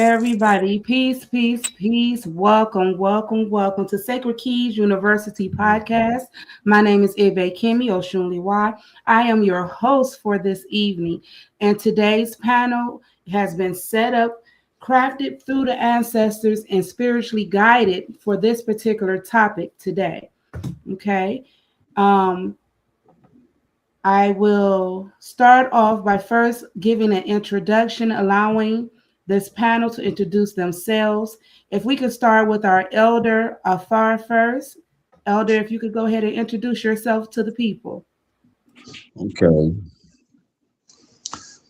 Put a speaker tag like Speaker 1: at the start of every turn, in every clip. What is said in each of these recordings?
Speaker 1: Everybody, peace, peace, peace. Welcome, welcome, welcome to SacredKeyz University podcast. My name is Egbekemi Oshunlewa. I am your host for this evening, and today's panel has been set up, crafted through the ancestors, and spiritually guided for this particular topic today. Okay. Um, I will start off by first giving an introduction, allowing this panel to introduce themselves. If we could start with our elder, Afar, first. Elder, if you could go ahead and introduce yourself to the people.
Speaker 2: Okay.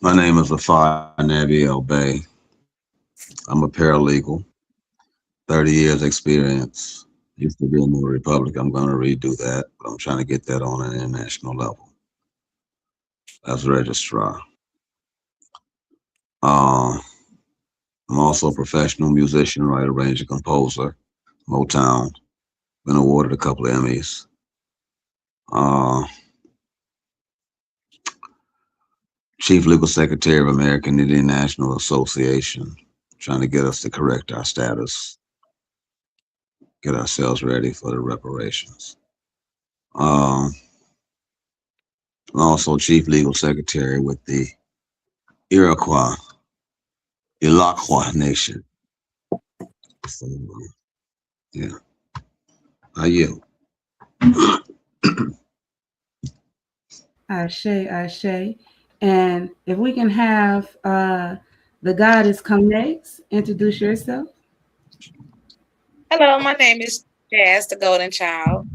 Speaker 2: My name is Afar Bay. I'm a paralegal, 30 years experience. Used to be in the Republic. I'm going to redo that, but I'm trying to get that on an international level as a registrar. Uh, I'm also a professional musician, writer, arranger, composer, Motown. Been awarded a couple of Emmys. Uh, Chief Legal Secretary of American Indian National Association, trying to get us to correct our status, get ourselves ready for the reparations. Um, I'm also Chief Legal Secretary with the Iroquois, Iroquois Nation. So, yeah, I yield.
Speaker 1: Ashe, Ashe. And if we can have the goddess come next, introduce yourself.
Speaker 3: Hello, my name is Jazz, the Golden Child.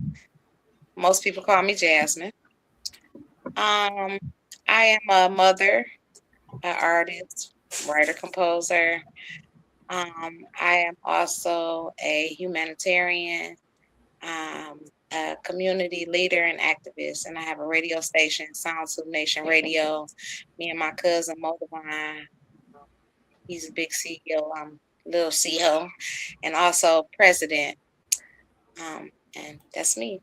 Speaker 3: Most people call me Jasmine. Um, I am a mother, an artist, writer, composer. I am also a humanitarian, a community leader and activist, and I have a radio station, Sound Soup Nation Radio. Me and my cousin Motivine, he's a big CEO. I'm little CEO, and also president. And that's me.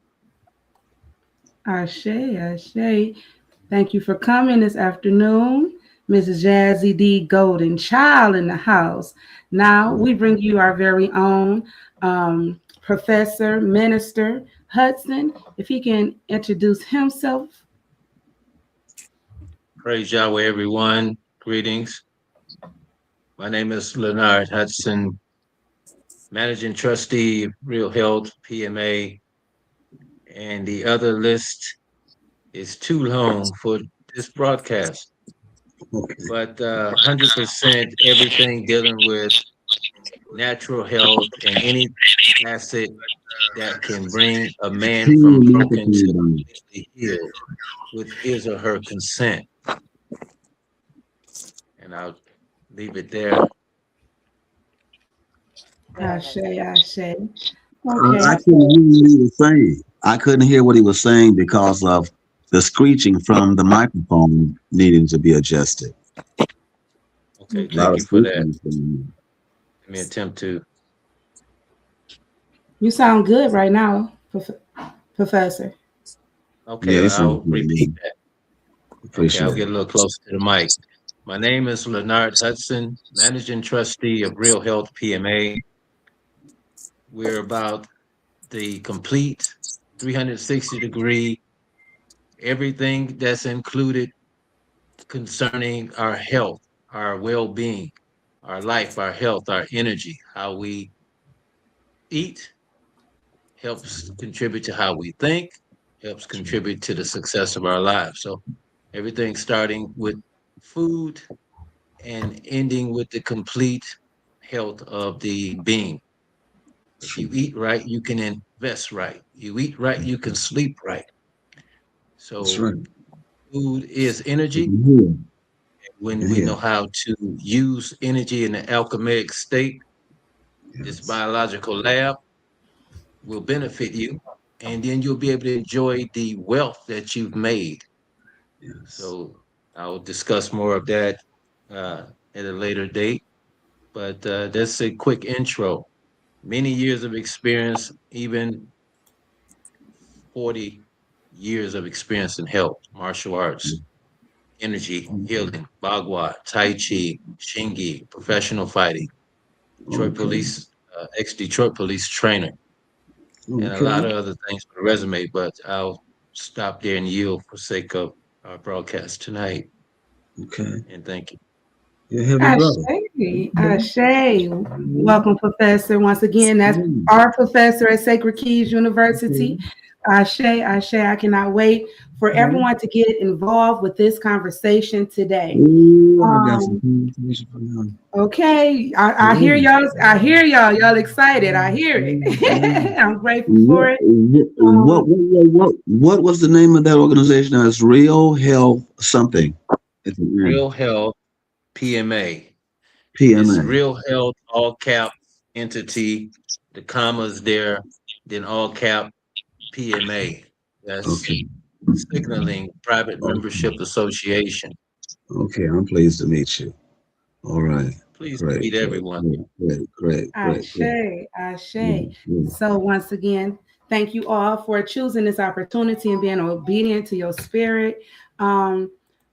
Speaker 1: Ashe, Ashe. Thank you for coming this afternoon. Mrs. Jazzy D. Golden Child in the house. Now we bring you our very own Professor, Minister Hudson. If he can introduce himself.
Speaker 4: Praise Yahweh, everyone. Greetings. My name is Leonard Hudson, Managing Trustee of Real Health, PMA, and the other list is too long for this broadcast. But 100% everything dealing with natural health and any facet that can bring a man from broken to completely healed with his or her consent. And I'll leave it there.
Speaker 1: Ashe, Ashe.
Speaker 2: I
Speaker 1: Okay.
Speaker 2: couldn't hear what he was saying. I couldn't hear what he was saying because of the screeching from the microphone needing to be adjusted.
Speaker 4: Okay,
Speaker 2: A lot
Speaker 4: thank
Speaker 2: of
Speaker 4: you for that.
Speaker 2: screeching.
Speaker 4: Let me attempt to.
Speaker 1: You sound good right now, Professor.
Speaker 4: Okay,
Speaker 2: Yeah, this is
Speaker 4: I'll repeat that. Okay,
Speaker 2: appreciate
Speaker 4: I'll
Speaker 2: it.
Speaker 4: get a little closer to the mic. My name is Leonard Hudson, Managing Trustee of Real Health PMA. We're about the complete 360-degree, everything that's included concerning our health, our well-being, our life, our health, our energy, how we eat helps contribute to how we think, helps contribute to the success of our lives. So everything starting with food and ending with the complete health of the being. If you eat right, you can invest right. You eat right, you can sleep right.
Speaker 2: That's
Speaker 4: So
Speaker 2: right.
Speaker 4: food is energy.
Speaker 2: Yeah.
Speaker 4: When we
Speaker 2: Yeah.
Speaker 4: know how to use energy in the alchemic state, this
Speaker 2: Yes.
Speaker 4: biological lab will benefit you. And then you'll be able to enjoy the wealth that you've made.
Speaker 2: Yes.
Speaker 4: So I'll discuss more of that uh, at a later date. But that's a quick intro. Many years of experience, even 40 years of experience in health, martial arts, energy,
Speaker 2: Okay.
Speaker 4: healing, bagua, tai chi, shingi, professional fighting. Detroit Police, ex-Detroit Police trainer, and a lot of other things for the resume. But I'll stop there and yield for sake of our broadcast tonight.
Speaker 2: Okay.
Speaker 4: And thank you.
Speaker 2: You're a heavy brother.
Speaker 1: Ashe. Welcome, Professor. Once again, that's our professor at SacredKeyz University. Ashe, Ashe. I cannot wait for everyone to get involved with this conversation today. Okay, I hear y'all. I hear y'all. Y'all excited. I hear it. I'm grateful for it.
Speaker 2: What was the name of that organization? It's Real Health something. It's
Speaker 4: Real Health PMA.
Speaker 2: PMA.
Speaker 4: It's Real Health, all cap entity. The commas there, then all cap PMA. That's Signaling Private Membership Association.
Speaker 2: Okay, I'm pleased to meet you. All right.
Speaker 4: Please meet everyone.
Speaker 2: Great.
Speaker 1: Ashe. So once again, thank you all for choosing this opportunity and being obedient to your spirit.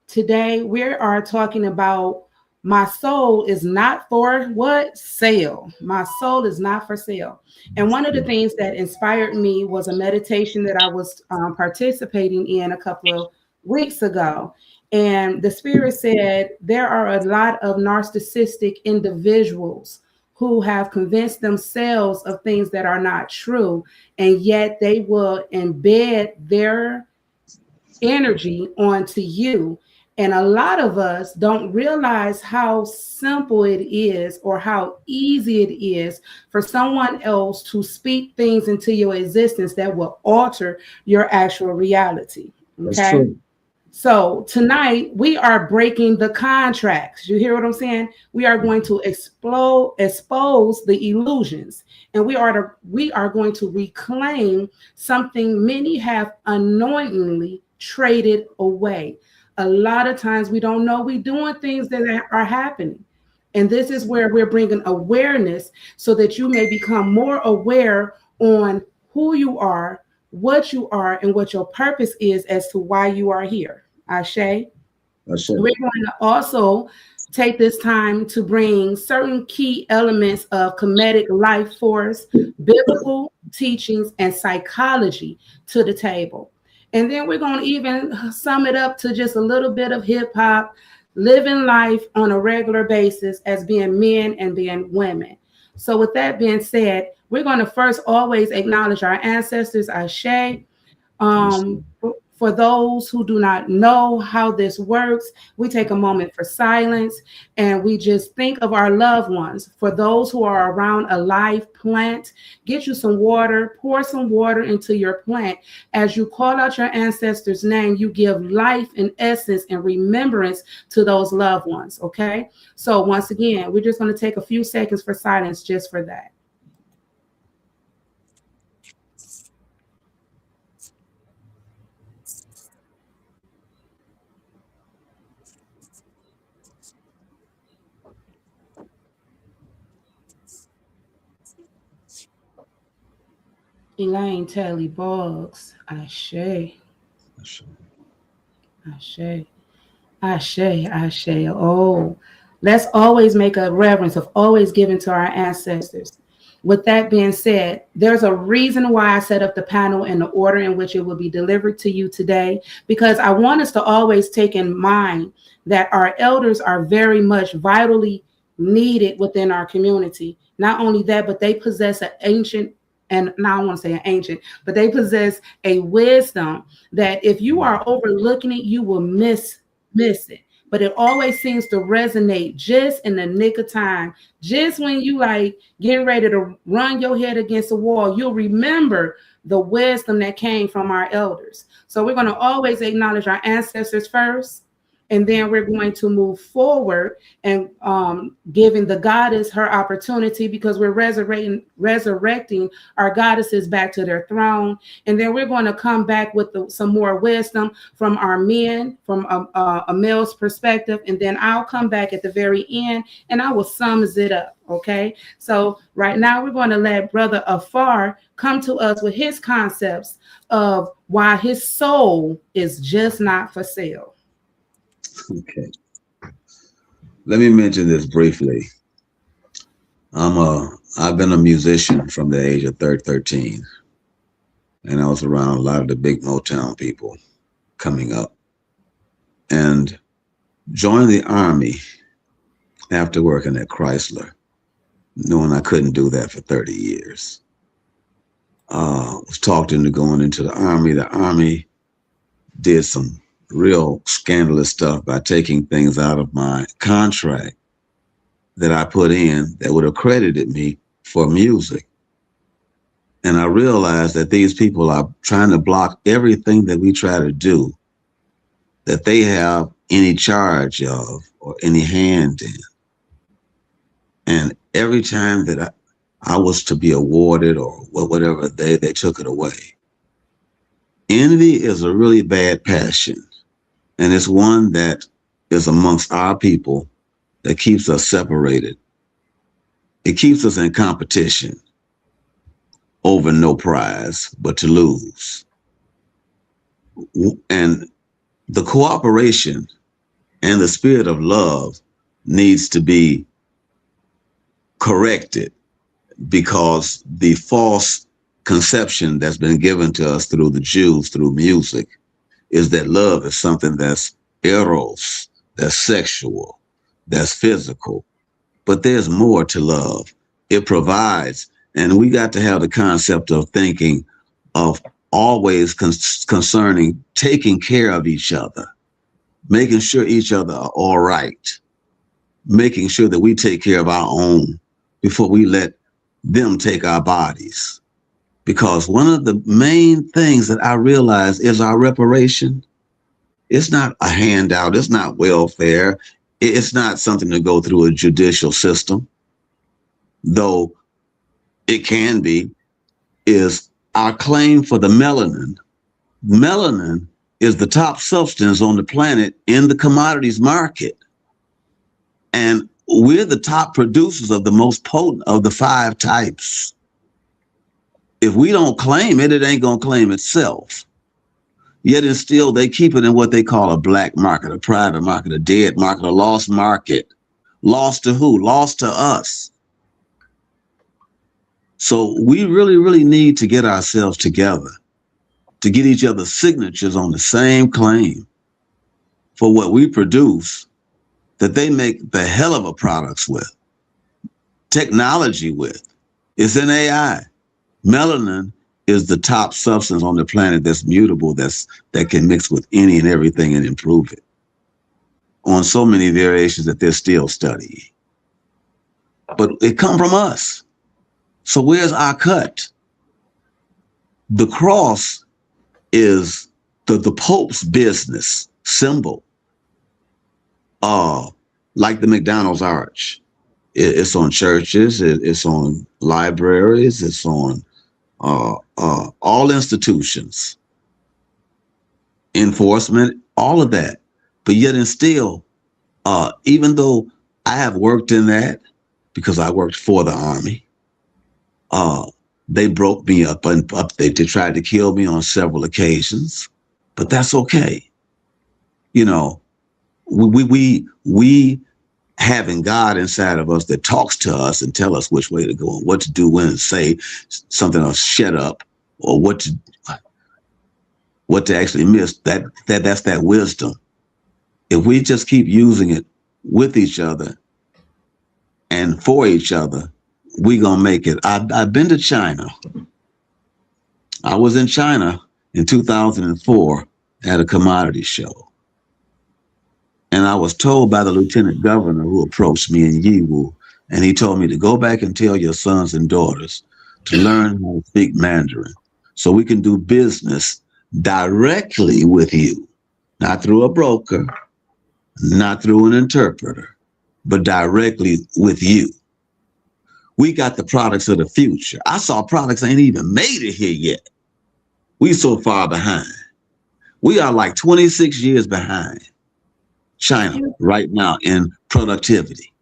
Speaker 1: Today we are talking about my soul is not for what? Sale. My soul is not for sale. And one of the things that inspired me was a meditation that I was participating in a couple of weeks ago. And the spirit said there are a lot of narcissistic individuals who have convinced themselves of things that are not true, and yet they will embed their energy onto you. And a lot of us don't realize how simple it is or how easy it is for someone else to speak things into your existence that will alter your actual reality. Okay. So tonight we are breaking the contracts. You hear what I'm saying? We are going to expose the illusions, and we are going to reclaim something many have unknowingly traded away. A lot of times we don't know we're doing things that are happening. And this is where we're bringing awareness so that you may become more aware on who you are, what you are, and what your purpose is as to why you are here. Ashe. We're going to also take this time to bring certain key elements of comedic life force, biblical teachings, and psychology to the table. And then we're going to even sum it up to just a little bit of hip hop, living life on a regular basis as being men and being women. So with that being said, we're going to first always acknowledge our ancestors, Ashe. For those who do not know how this works, we take a moment for silence and we just think of our loved ones. For those who are around a live plant, get you some water, pour some water into your plant. As you call out your ancestors' name, you give life and essence and remembrance to those loved ones, okay? So once again, we're just going to take a few seconds for silence just for that. Elaine Telly Boggs, Ashe. Oh, let's always make a reverence of always giving to our ancestors. With that being said, there's a reason why I set up the panel in the order in which it will be delivered to you today, because I want us to always take in mind that our elders are very much vitally needed within our community. Not only that, but they possess an ancient, and now I want to say an ancient, but they possess a wisdom that if you are overlooking it, you will miss it. But it always seems to resonate just in the nick of time. Just when you like getting ready to run your head against the wall, you'll remember the wisdom that came from our elders. So we're going to always acknowledge our ancestors first. And then we're going to move forward and giving the goddess her opportunity, because we're resurrecting our goddesses back to their throne. And then we're going to come back with some more wisdom from our men, from a male's perspective. And then I'll come back at the very end and I will sum it up. Okay. So right now we're going to let Brother Afar come to us with his concepts of why his soul is just not for sale.
Speaker 2: Okay. Let me mention this briefly. I've been a musician from the age of 13, and I was around a lot of the big Motown people coming up, and joined the Army after working at Chrysler, knowing I couldn't do that for 30 years. Was talked into going into the Army. The Army did some real scandalous stuff by taking things out of my contract that I put in that would have credited me for music. And I realized that these people are trying to block everything that we try to do, that they have any charge of or any hand in. And every time that I was to be awarded or whatever, they took it away. Envy is a really bad passion. And it's one that is amongst our people that keeps us separated. It keeps us in competition over no prize, but to lose. And the cooperation and the spirit of love needs to be corrected, because the false conception that's been given to us through the Jews, through music, is that love is something that's eros, that's sexual, that's physical. But there's more to love. It provides, and we got to have the concept of thinking of always concerning taking care of each other, making sure each other are all right, making sure that we take care of our own before we let them take our bodies. Because one of the main things that I realize is our reparation. It's not a handout. It's not welfare. It's not something to go through a judicial system, though it can be, is our claim for the melanin. Melanin is the top substance on the planet in the commodities market. And we're the top producers of the most potent of the 5 types. If we don't claim it, it ain't gonna claim itself. Yet and still, they keep it in what they call a black market, a private market, a dead market, a lost market. Lost to who? Lost to us. So we really, really need to get ourselves together to get each other's signatures on the same claim for what we produce, that they make the hell of a products with, technology with. It's in AI. Melanin is the top substance on the planet that's mutable, that can mix with any and everything and improve it on so many variations that they're still studying. But it come from us. So where's our cut? The cross is the Pope's business symbol. Like the McDonald's arch. It's on churches, it's on libraries, it's on all institutions, enforcement, all of that. But yet and still, even though I have worked in that, because I worked for the Army, they broke me up and they tried to kill me on several occasions, but that's okay. You know, we having God inside of us that talks to us and tell us which way to go and what to do, when to say something or shut up, or what to actually miss, that's that wisdom. If we just keep using it with each other and for each other, we gonna make it. I've been to China. I was in China in 2004 at a commodity show. And I was told by the lieutenant governor who approached me in Yiwu, and he told me to go back and tell your sons and daughters to learn how to speak Mandarin so we can do business directly with you, not through a broker, not through an interpreter, but directly with you. We got the products of the future. I saw products ain't even made it here yet. We so far behind. We are like 26 years behind China right now in productivity.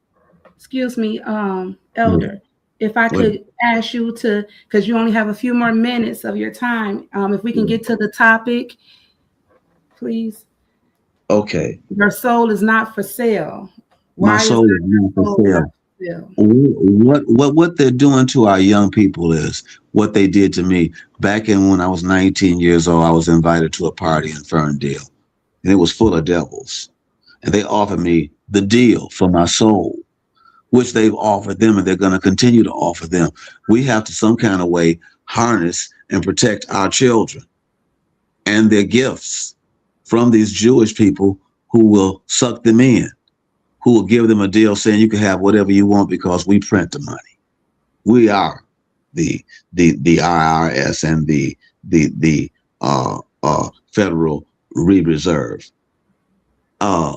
Speaker 1: Excuse me, Elder, if I could ask you to, because you only have a few more minutes of your time, if we can get to the topic, please.
Speaker 2: Okay.
Speaker 1: Your soul is not for sale.
Speaker 2: My soul is not for sale.
Speaker 1: Yeah.
Speaker 2: What they're doing to our young people is what they did to me back in when I was 19 years old. I was invited to a party in Ferndale, and it was full of devils, and they offered me the deal for my soul, which they've offered them, and they're going to continue to offer them. We have to some kind of way harness and protect our children and their gifts from these Jewish people who will suck them in, who will give them a deal saying you can have whatever you want because we print the money. We are the IRS and the Federal Reserve.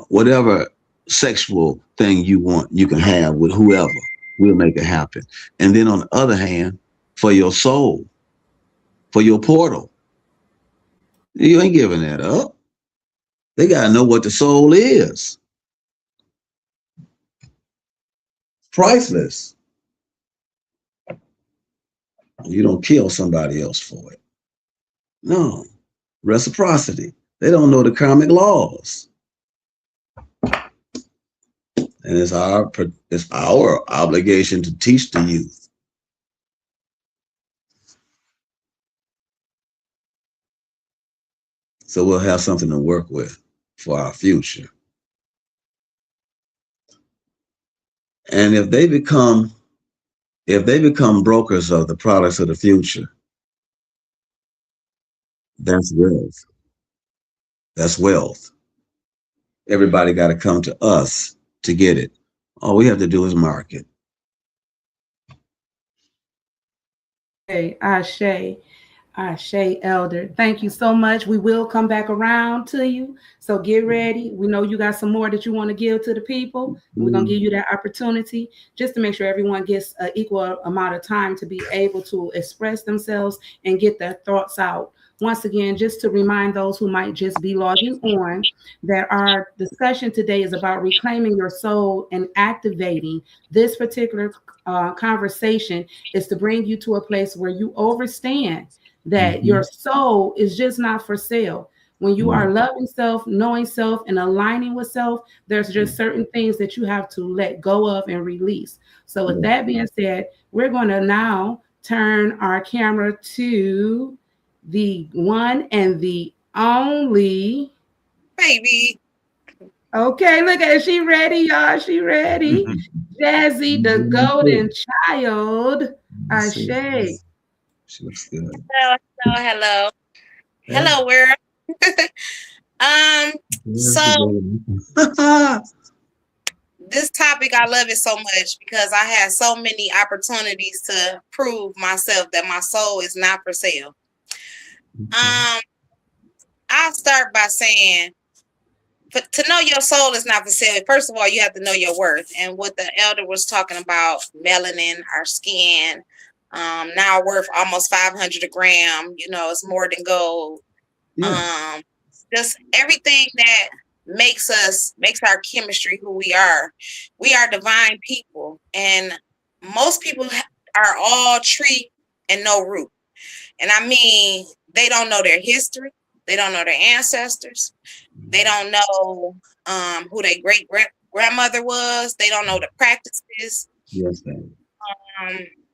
Speaker 2: Whatever sexual thing you want, you can have with whoever. We'll make it happen. And then on the other hand, for your soul, for your portal, you ain't giving that up. They gotta know what the soul is. Priceless. You don't kill somebody else for it. No. Reciprocity. They don't know the karmic laws. And it's our obligation to teach the youth. So we'll have something to work with for our future. And if they become brokers of the products of the future, that's wealth. That's wealth. Everybody got to come to us to get it. All we have to do is market.
Speaker 1: Hey, Ashe, Elder. Thank you so much. We will come back around to you. So get ready. We know you got some more that you want to give to the people. We're going to give you that opportunity just to make sure everyone gets an equal amount of time to be able to express themselves and get their thoughts out. Once again, just to remind those who might just be logging on that our discussion today is about reclaiming your soul and activating this particular conversation is to bring you to a place where you understand that your soul is just not for sale. When you are loving self, knowing self, and aligning with self, there's just certain things that you have to let go of and release. So with that being said, we're going to now turn our camera to the one and the only
Speaker 3: baby.
Speaker 1: Okay, look at it. She ready, y'all. She ready. Jazzy, the golden child. Ashe.
Speaker 2: She looks good.
Speaker 3: Hello. Hello, world. So this topic, I love it so much because I had so many opportunities to prove myself that my soul is not for sale. I'll start by saying, to know your soul is not for sale, first of all, you have to know your worth. And what the elder was talking about, melanin, our skin, now worth almost 500 a gram. You know, it's more than gold. Yeah. Just everything that makes our chemistry who we are. We are divine people, and most people are all tree and no root. And I mean, they don't know their history. They don't know their ancestors. They don't know who their great grandmother was. They don't know the practices.
Speaker 2: Yes, ma'am.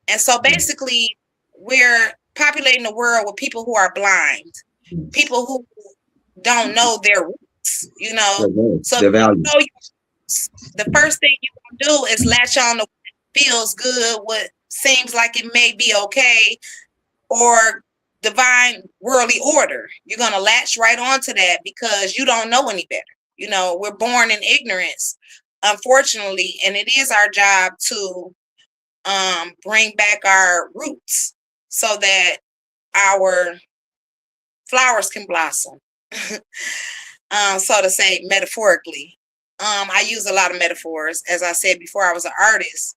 Speaker 3: And so basically, we're populating the world with people who are blind, people who don't know their roots, you know. So you know, the first thing you can do is latch on to what feels good, what seems like it may be okay, or divine worldly order. You're going to latch right onto that because you don't know any better. You know, we're born in ignorance, unfortunately, and it is our job to bring back our roots so that our flowers can blossom, so to say, metaphorically. I use a lot of metaphors. As I said before, I was an artist,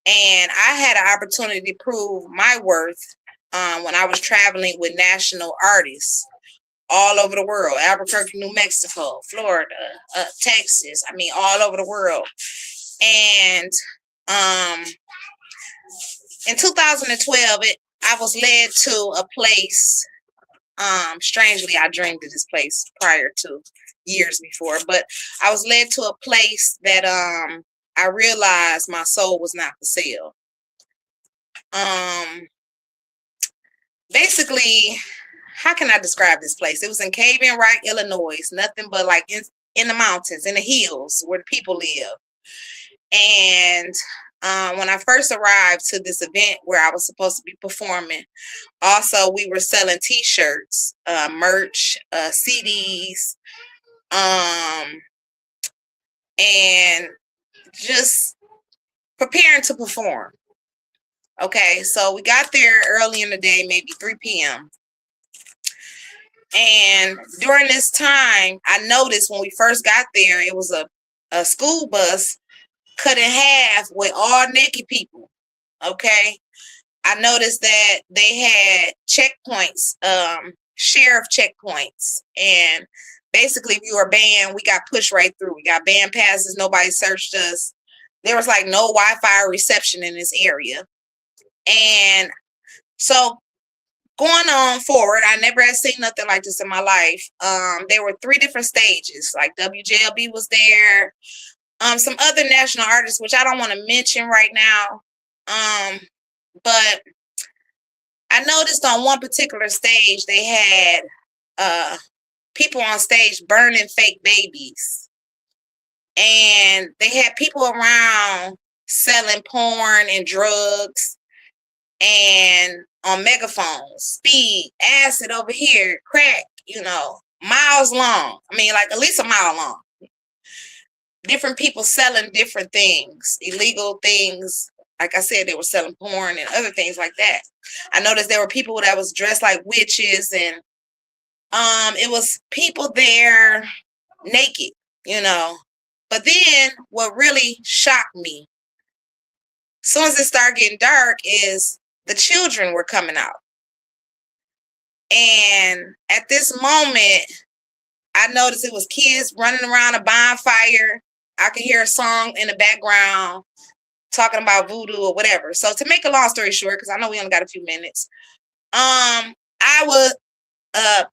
Speaker 3: and I had an opportunity to prove my worth when I was traveling with national artists all over the world, Albuquerque, New Mexico, Florida, Texas, I mean, all over the world. And in 2012, I was led to a place, strangely, I dreamed of this place prior to years before, but I was led to a place that I realized my soul was not for sale. Basically, how can I describe this place? It was in Cave in Rock, Illinois. Nothing but like in the mountains, in the hills where the people live. And when I first arrived to this event where I was supposed to be performing, also we were selling T-shirts, merch, CDs, and just preparing to perform. Okay, so we got there early in the day, maybe 3 p.m. And during this time, I noticed when we first got there, it was a school bus cut in half with all naked people. Okay, I noticed that they had checkpoints, sheriff checkpoints, and basically, if you were banned, we got pushed right through. We got banned passes. Nobody searched us. There was like no Wi-Fi reception in this area. And so going on forward, I never had seen nothing like this in my life. There were 3 different stages. Like WJLB was there. Some other national artists, which I don't want to mention right now. But I noticed on one particular stage, they had people on stage burning fake babies. And they had people around selling porn and drugs and on megaphones, speed, acid over here, crack, miles long. I mean, like at least a mile long. Different people selling different things, illegal things. Like I said, they were selling porn and other things like that. I noticed there were people that was dressed like witches, and it was people there naked, But then what really shocked me, as soon as it started getting dark, is the children were coming out. And at this moment, I noticed it was kids running around a bonfire. I could hear a song in the background talking about voodoo or whatever. So to make a long story short, because I know we only got a few minutes, I would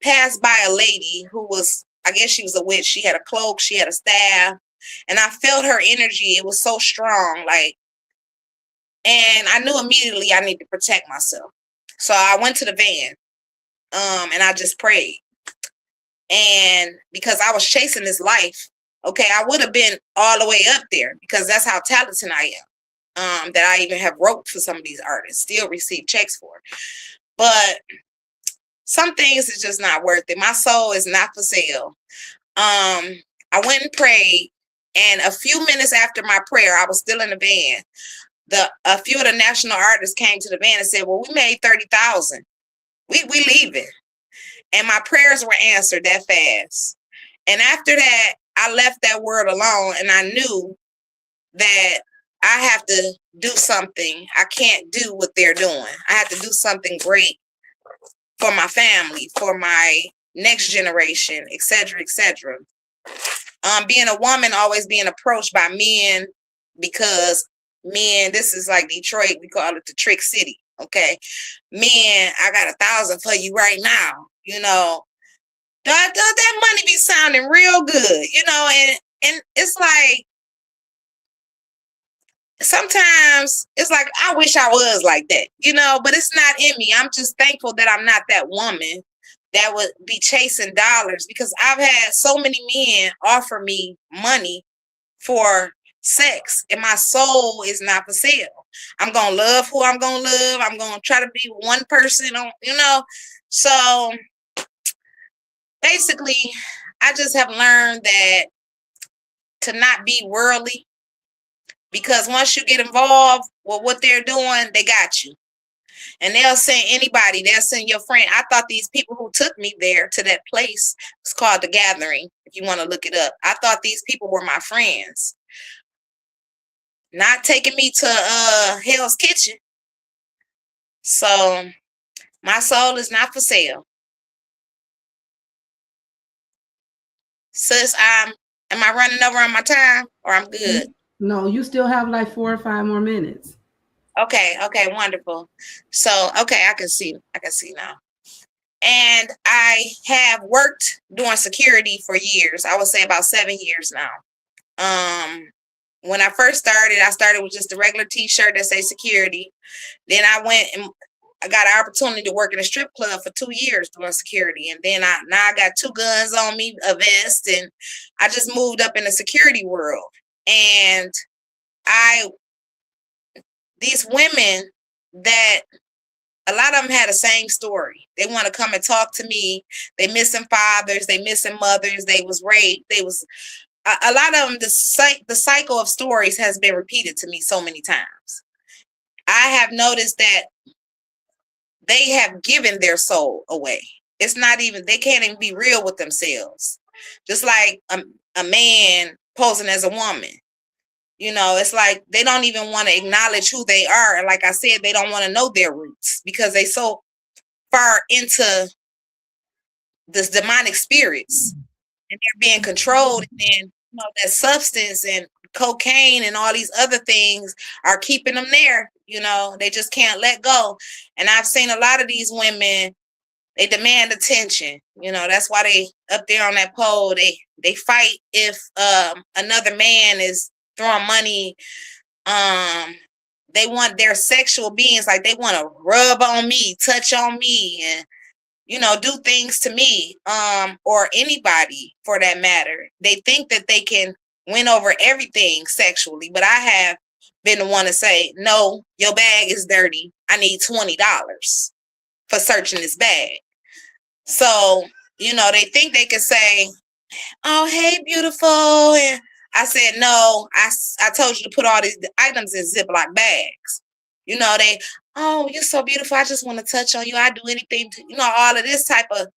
Speaker 3: pass by a lady who was, I guess she was a witch. She had a cloak, she had a staff, and I felt her energy. It was so strong, and I knew immediately I need to protect myself. So I went to the van, and I just prayed. And because I was chasing this life, okay, I would have been all the way up there because that's how talented I am. That I even have wrote for some of these artists, still receive checks for. But some things is just not worth it. My soul is not for sale. I went and prayed, and a few minutes after my prayer, I was still in the van. A few of the national artists came to the van and said, "Well, we made 30,000. We leaving." And my prayers were answered that fast. And after that, I left that word alone, and I knew that I have to do something. I can't do what they're doing. I have to do something great for my family, for my next generation, et cetera, et cetera. Being a woman, always being approached by men, because men, this is like Detroit, we call it the Trick City, okay? Men, I got 1,000 for you right now, that money be sounding real good, and it's like, sometimes it's like, I wish I was like that, but it's not in me. I'm just thankful that I'm not that woman that would be chasing dollars, because I've had so many men offer me money for sex, and my soul is not for sale. I'm going to love who I'm going to love. I'm going to try to be one person, So basically, I just have learned that to not be worldly, because once you get involved with what they're doing, they got you. And they'll send anybody. They'll send your friend. I thought these people who took me there to that place, it's called The Gathering, if you want to look it up. I thought these people were my friends. Not taking me to Hell's Kitchen. So my soul is not for sale. Sis, am I running over on my time, or I'm good?
Speaker 1: No, you still have like 4 or 5 more minutes.
Speaker 3: Okay, wonderful. So, okay, I can see now. And I have worked doing security for years. I would say about 7 years now. when I first started, I started with just a regular t-shirt that say security. Then I went and I got an opportunity to work in a strip club for 2 years doing security. And then I got 2 guns on me, a vest, and I just moved up in the security world. And these women that a lot of them had the same story. They want to come and talk to me. They missing fathers, they missing mothers, they was raped, they was a lot of them. The cycle of stories has been repeated to me so many times. I have noticed that they have given their soul away. It's not even, they can't even be real with themselves. Just like a man posing as a woman. You know, it's like they don't even want to acknowledge who they are. And like I said, they don't want to know their roots because they so far into this demonic spirits and they're being controlled. And then, you know, that substance and cocaine and all these other things are keeping them there. You know, they just can't let go. And I've seen a lot of these women, they demand attention. You know, that's why they up there on that pole. They fight if another man is throwing money. They want their sexual beings, like they want to rub on me, touch on me, and, you know, do things to me, or anybody for that matter. They think that they can win over everything sexually, but I have been the one to say, no, your bag is dirty. I need $20 for searching this bag. So, you know, they think they can say, oh, hey, beautiful. And I said, no, I told you to put all these items in Ziploc bags. You know, oh, you're so beautiful. I just want to touch on you. I do anything to, you know, all of this type of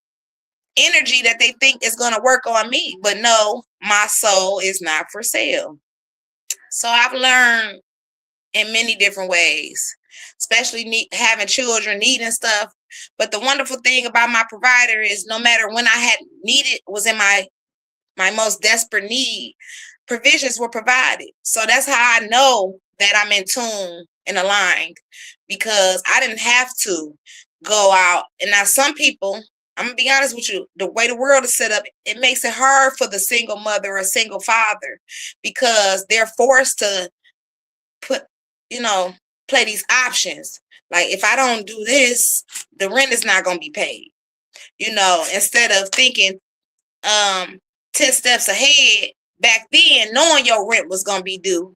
Speaker 3: energy that they think is going to work on me. But no, my soul is not for sale. So I've learned in many different ways, especially having children, needing stuff. But the wonderful thing about my provider is no matter when I had needed, was in my most desperate need, provisions were provided. So that's how I know that I'm in tune and aligned, because I didn't have to go out. And now some people, I'm gonna be honest with you, the way the world is set up, it makes it hard for the single mother or single father, because they're forced to play these options. Like, if I don't do this, the rent is not gonna be paid. You know, instead of thinking 10 steps ahead back then, knowing your rent was going to be due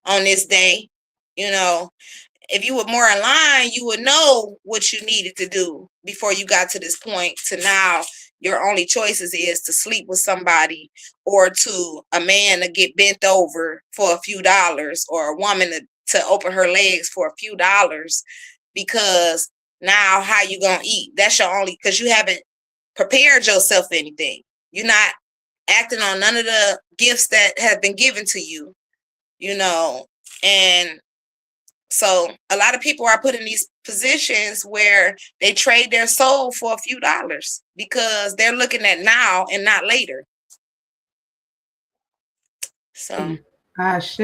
Speaker 3: on this day. You know, if you were more in line, you would know what you needed to do before you got to this point. To now, your only choices is to sleep with somebody, or to a man to get bent over for a few dollars, or a woman to open her legs for a few dollars, because now how you going to eat? That's your only, because you haven't prepared yourself for anything. You're not acting on none of the gifts that have been given to you, you know. And so a lot of people are put in these positions where they trade their soul for a few dollars because they're looking at now and not later. So
Speaker 1: Ashe.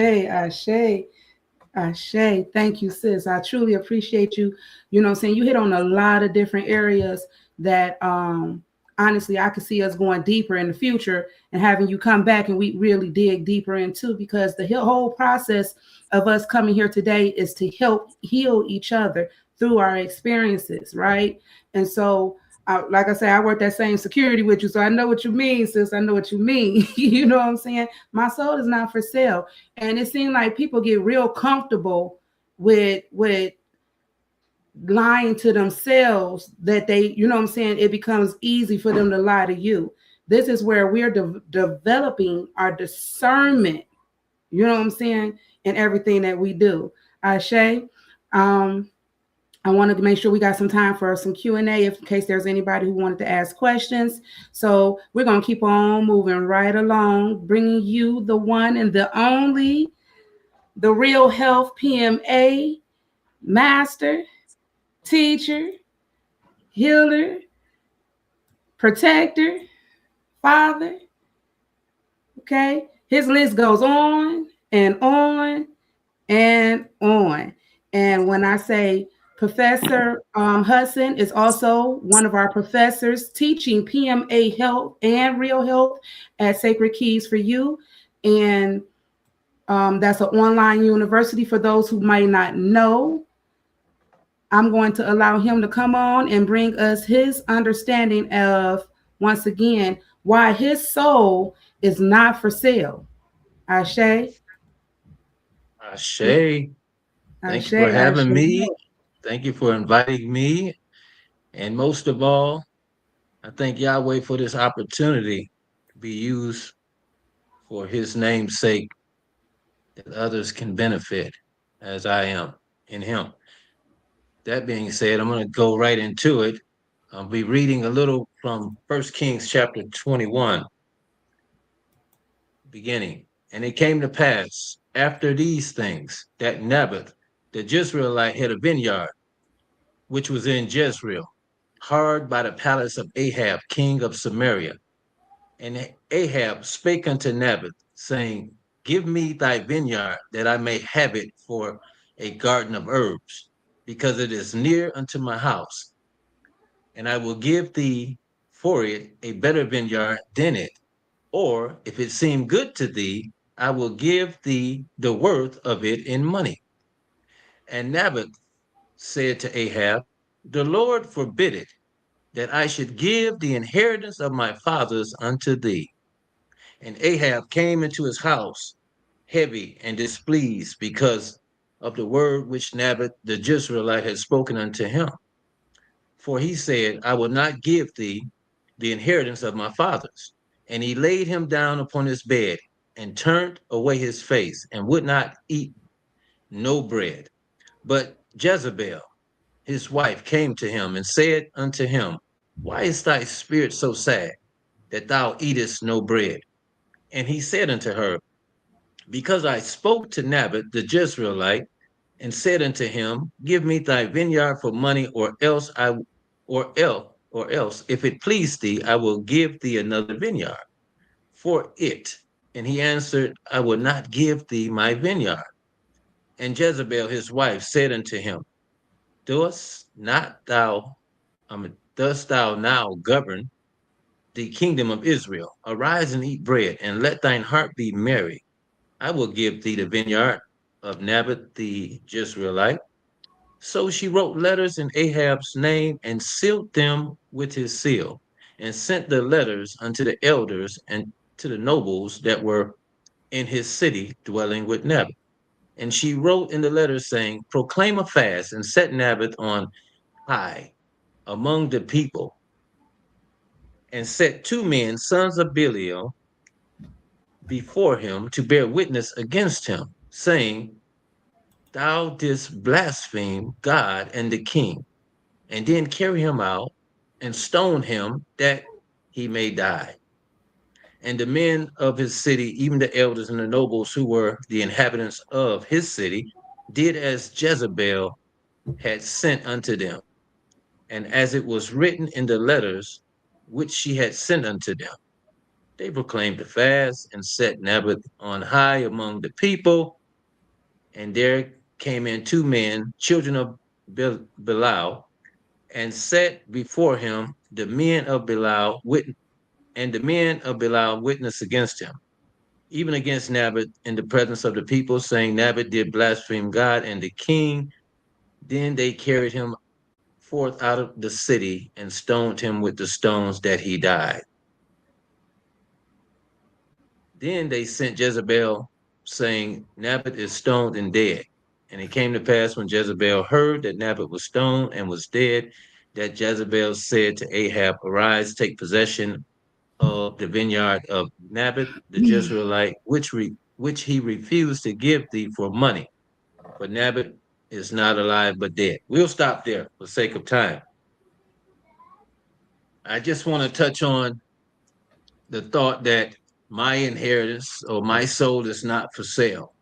Speaker 1: Thank you, sis. I truly appreciate you. You know what I'm saying? You hit on a lot of different areas that honestly, I could see us going deeper in the future and having you come back and we really dig deeper into, because the whole process of us coming here today is to help heal each other through our experiences, right? And so, like I said, I work that same security with you, so I know what you mean, sis. I know what you mean. You know what I'm saying? My soul is not for sale. And it seems like people get real comfortable with lying to themselves, that they, you know what I'm saying, it becomes easy for them to lie to you. This is where we're developing our discernment, you know what I'm saying, in everything that we do. Ashe, I wanted to make sure we got some time for some Q&A in case there's anybody who wanted to ask questions. So we're going to keep on moving right along, bringing you the one and the only, the Real Health PMA master, teacher, healer, protector, father. Okay, his list goes on and on and on. And when I say Professor Hudson is also one of our professors teaching PMA health and real health at SacredKeyz for you. And That's an online university for those who might not know. I'm going to allow him to come on and bring us his understanding of, once again, why his soul is not for sale. Ashe,
Speaker 4: Ashe, thank you
Speaker 1: Ashe,
Speaker 4: for
Speaker 1: Ashe.
Speaker 4: having me. Thank you for inviting me. And most of all, I thank Yahweh for this opportunity to be used for his name's sake, that others can benefit as I am in him. That being said, I'm going to go right into it. I'll be reading a little from 1 Kings chapter 21, beginning. And it came to pass after these things that Naboth, the Jezreelite, had a vineyard, which was in Jezreel, hard by the palace of Ahab, king of Samaria. And Ahab spake unto Naboth, saying, Give me thy vineyard, that I may have it for a garden of herbs, because it is near unto my house. And I will give thee for it a better vineyard than it. Or if it seem good to thee, I will give thee the worth of it in money. And Naboth said to Ahab, The Lord forbid it, that I should give the inheritance of my fathers unto thee. And Ahab came into his house heavy and displeased because of the word which Naboth the Jezreelite had spoken unto him. For he said, I will not give thee the inheritance of my fathers. And he laid him down upon his bed and turned away his face and would not eat no bread. But Jezebel, his wife, came to him and said unto him, Why is thy spirit so sad that thou eatest no bread? And he said unto her, Because I spoke to Naboth the Jezreelite, and said unto him, Give me thy vineyard for money, or else, if it please thee, I will give thee another vineyard for it. And he answered, I will not give thee my vineyard. And Jezebel his wife said unto him, Dost not thou, dost thou now govern the kingdom of Israel? Arise and eat bread, and let thine heart be merry. I will give thee the vineyard of Naboth the Jezreelite. So she wrote letters in Ahab's name and sealed them with his seal, and sent the letters unto the elders and to the nobles that were in his city dwelling with Naboth. And she wrote in the letters, saying, Proclaim a fast and set Naboth on high among the people, and set 2 men, sons of Belial, before him to bear witness against him, saying, Thou didst blaspheme God and the king, and then carry him out and stone him that he may die. And the men of his city, even the elders and the nobles who were the inhabitants of his city, did as Jezebel had sent unto them, and as it was written in the letters which she had sent unto them. They proclaimed a fast and set Naboth on high among the people. And there came in 2 men, children of Belial, and set before him the men of Belial, and the men of Belial witness against him, even against Naboth in the presence of the people, saying, Naboth did blaspheme God and the king. Then they carried him forth out of the city and stoned him with the stones that he died. Then they sent Jezebel, saying, Naboth is stoned and dead. And it came to pass when Jezebel heard that Naboth was stoned and was dead, that Jezebel said to Ahab, Arise, take possession of the vineyard of Naboth the Jezreelite, which he refused to give thee for money. For Naboth is not alive but dead. We'll stop there for sake of time. I just want to touch on the thought that my inheritance or my soul is not for sale.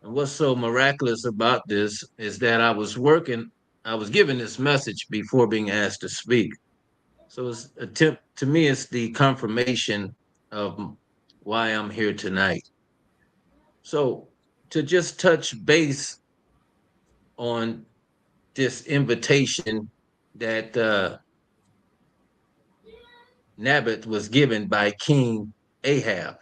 Speaker 4: And what's so miraculous about this is that I was given this message before being asked to speak. So to me, it's the confirmation of why I'm here tonight. So to just touch base on this invitation that Naboth was given by King Ahab.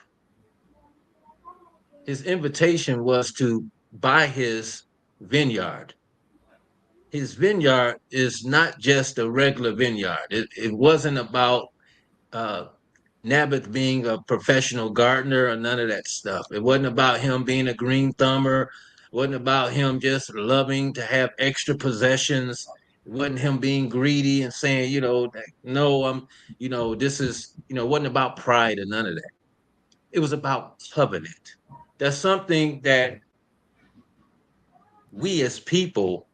Speaker 4: His invitation was to buy his vineyard. His vineyard is not just a regular vineyard. It wasn't about uh, Naboth being a professional gardener or none of that stuff. It wasn't about him being a green thumber. It wasn't about him just loving to have extra possessions. It wasn't him being greedy and saying, no, this is, it wasn't about pride or none of that. It was about covenant. That's something that we as people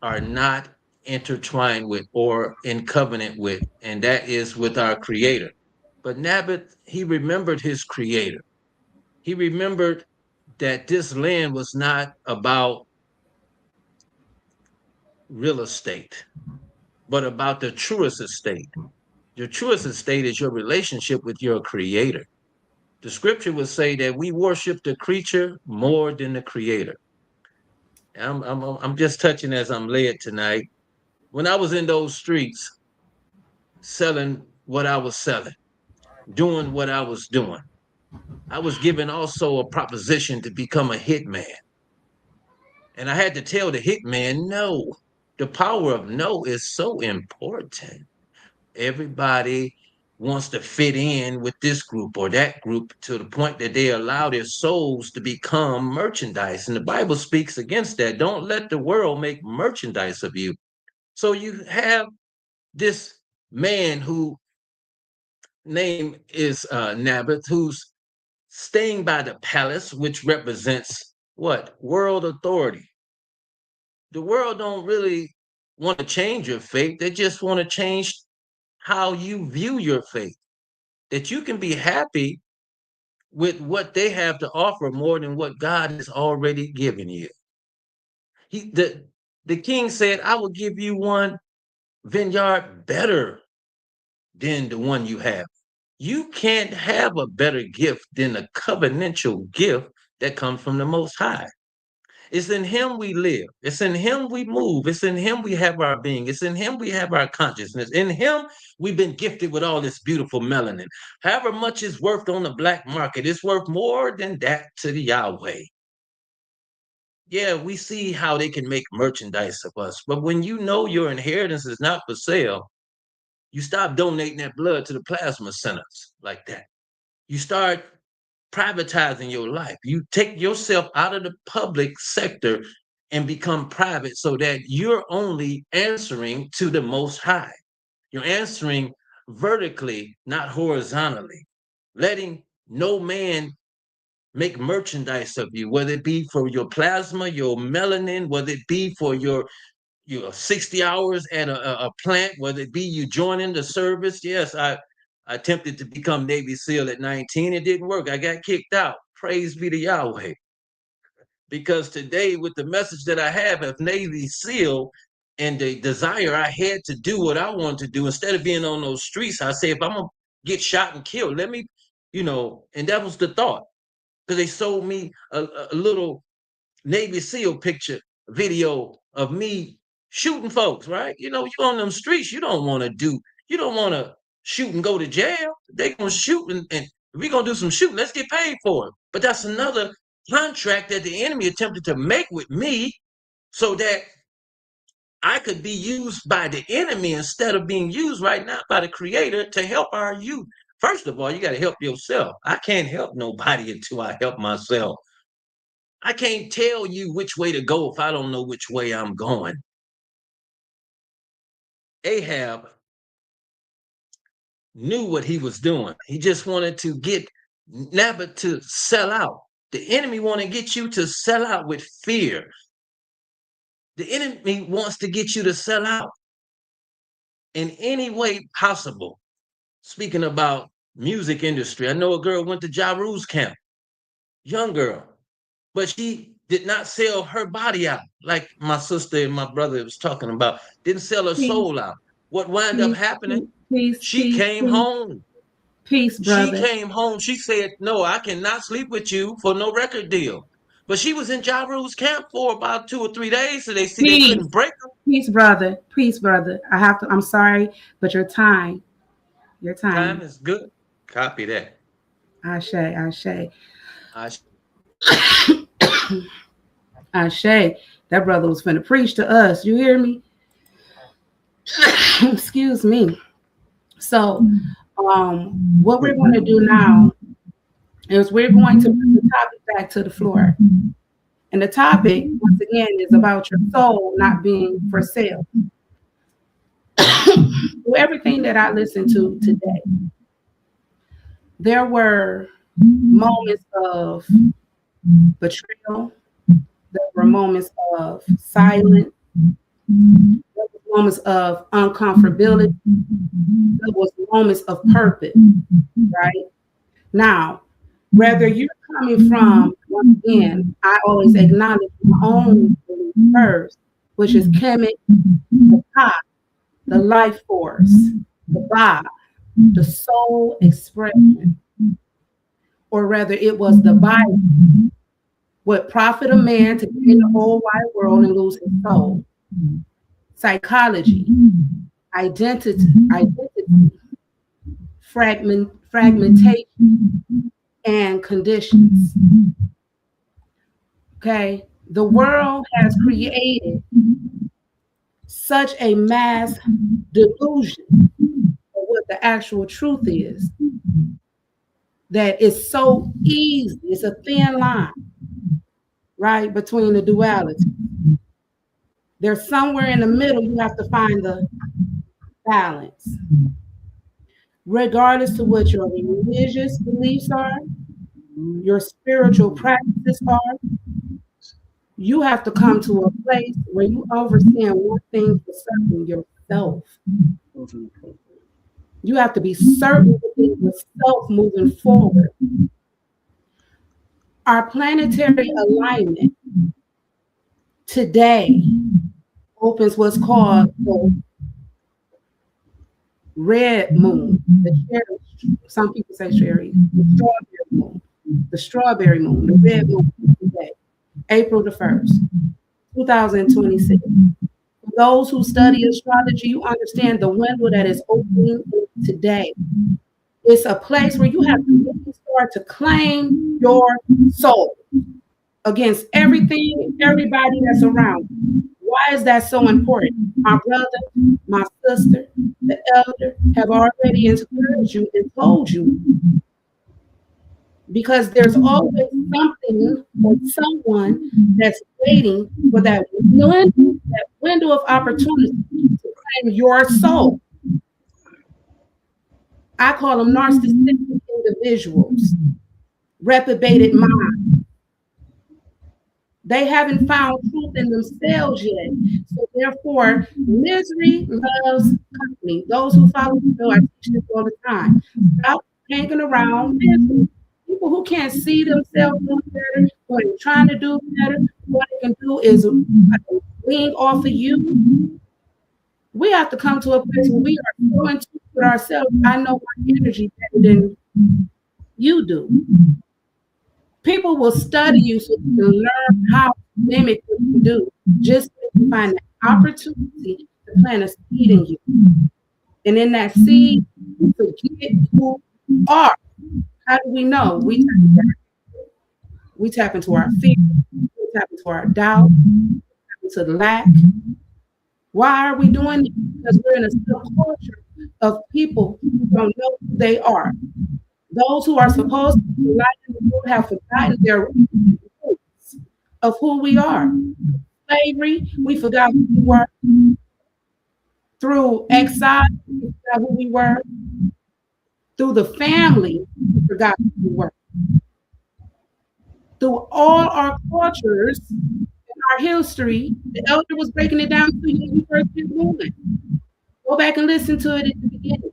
Speaker 4: are not intertwined with or in covenant with, and that is with our Creator. But Naboth, he remembered his Creator. He remembered that this land was not about real estate, but about the truest estate. Your truest estate is your relationship with your Creator. The scripture would say that we worship the creature more than the Creator. I'm just touching as I'm led tonight. When I was in those streets selling what I was selling, doing what I was doing, I was given also a proposition to become a hitman. And I had to tell the hitman, no. The power of no is so important. Everybody wants to fit in with this group or that group to the point that they allow their souls to become merchandise. And the Bible speaks against that. Don't let the world make merchandise of you. So you have this man who name is Naboth, who's staying by the palace, which represents what? World authority. The world don't really want to change your faith. They just want to change how you view your faith. That you can be happy with what they have to offer more than what God has already given you. The king said, I will give you one vineyard better than the one you have. You can't have a better gift than a covenantal gift that comes from the Most High. It's in him we live. It's in him we move. It's in him we have our being. It's in him we have our consciousness. In him, we've been gifted with all this beautiful melanin. However much it's worth on the black market, it's worth more than that to the Yahweh. Yeah, we see how they can make merchandise of us. But when you know your inheritance is not for sale, you stop donating that blood to the plasma centers like that. You start privatizing your life. You take yourself out of the public sector and become private so that you're only answering to the Most High. You're answering vertically, not horizontally, letting no man make merchandise of you, whether it be for your plasma, your melanin, whether it be for your 60 hours at a plant, whether it be you joining the service. Yes, I attempted to become Navy SEAL at 19. It didn't work. I got kicked out. Praise be to Yahweh. Because today, with the message that I have of Navy SEAL and the desire I had to do what I wanted to do, instead of being on those streets, I say, if I'm going to get shot and killed, let me, and that was the thought. Because they sold me a little Navy SEAL picture video of me shooting folks, right? You on them streets, you don't want to shoot and go to jail. They're going to shoot and if we're going to do some shooting, let's get paid for it. But that's another contract that the enemy attempted to make with me so that I could be used by the enemy instead of being used right now by the Creator to help our youth. First of all, you got to help yourself. I can't help nobody until I help myself. I can't tell you which way to go if I don't know which way I'm going. Ahab knew what he was doing. He just wanted to get Naboth to sell out. The enemy want to get you to sell out with fear. The enemy wants to get you to sell out in any way possible. Speaking about music industry, I know a girl went to Ja Rule's camp, young girl, but she did not sell her body out like my sister and my brother was talking about. Didn't sell her soul out. What wound up happening? She came home.
Speaker 1: Peace, brother.
Speaker 4: She came home. She said, no, I cannot sleep with you for no record deal. But she was in Ja Rule's camp for about 2 or 3 days, so they couldn't break her.
Speaker 1: Peace, brother. Peace, brother. I'm sorry, but your time
Speaker 4: is good. Copy that.
Speaker 1: Ashe. Ashe, that brother was finna preach to us. You hear me? Excuse me. So, what we're going to do now is we're going to bring the topic back to the floor. And the topic, once again, is about your soul not being for sale. Through everything that I listened to today, there were moments of betrayal. There were moments of silence. There were moments of uncomfortability. There was moments of purpose, right? Now, whether you're coming from, once again, I always acknowledge my own belief first, which is Kimmie, the God, the life force, the Ba, the soul expression, or rather it was the Bible. What profit a man to gain the whole wide world and lose his soul? Psychology, identity, fragmentation, and conditions. Okay, the world has created such a mass delusion of what the actual truth is that it's so easy. It's a thin line, right, between the duality. There's somewhere in the middle you have to find the balance. Regardless of what your religious beliefs are, your spiritual practices are, you have to come to a place where you understand one thing for certain, yourself. You have to be certain within yourself moving forward. Our planetary alignment today opens what's called the red moon. Some people say cherry, the strawberry moon, the red moon today, April the 1st, 2026. For those who study astrology, you understand the window that is opening today. It's a place where you have to really start to claim your soul against everything, everybody that's around you. Why is that so important? My brother, my sister, the elder have already encouraged you and told you. Because there's always something or someone that's waiting for that window of opportunity to claim your soul. I call them narcissistic individuals, reprobated minds. They haven't found truth in themselves yet. So therefore, misery loves company. Those who follow the bill, I teach this all the time. Stop hanging around misery. People who can't see themselves doing better, who are trying to do better, what they can do is lean off of you. We have to come to a place where we are so in tune with ourselves. I know my energy better than you do. People will study you so you can learn how to mimic what you do, just to find an opportunity to plant a seed in you. And in that seed, you forget who you are. How do we know? We tap into our fear, we tap into our doubt, we tap into the lack. Why are we doing it? Because we're in a subculture of people who don't know who they are. Those who are supposed to be light in the world have forgotten their roots of who we are. Slavery, we forgot who we were. Through exile, we forgot who we were. Through the family, we forgot who we were. Through all our cultures and our history, the elder was breaking it down to you when you first get moving. Go back and listen to it at the beginning.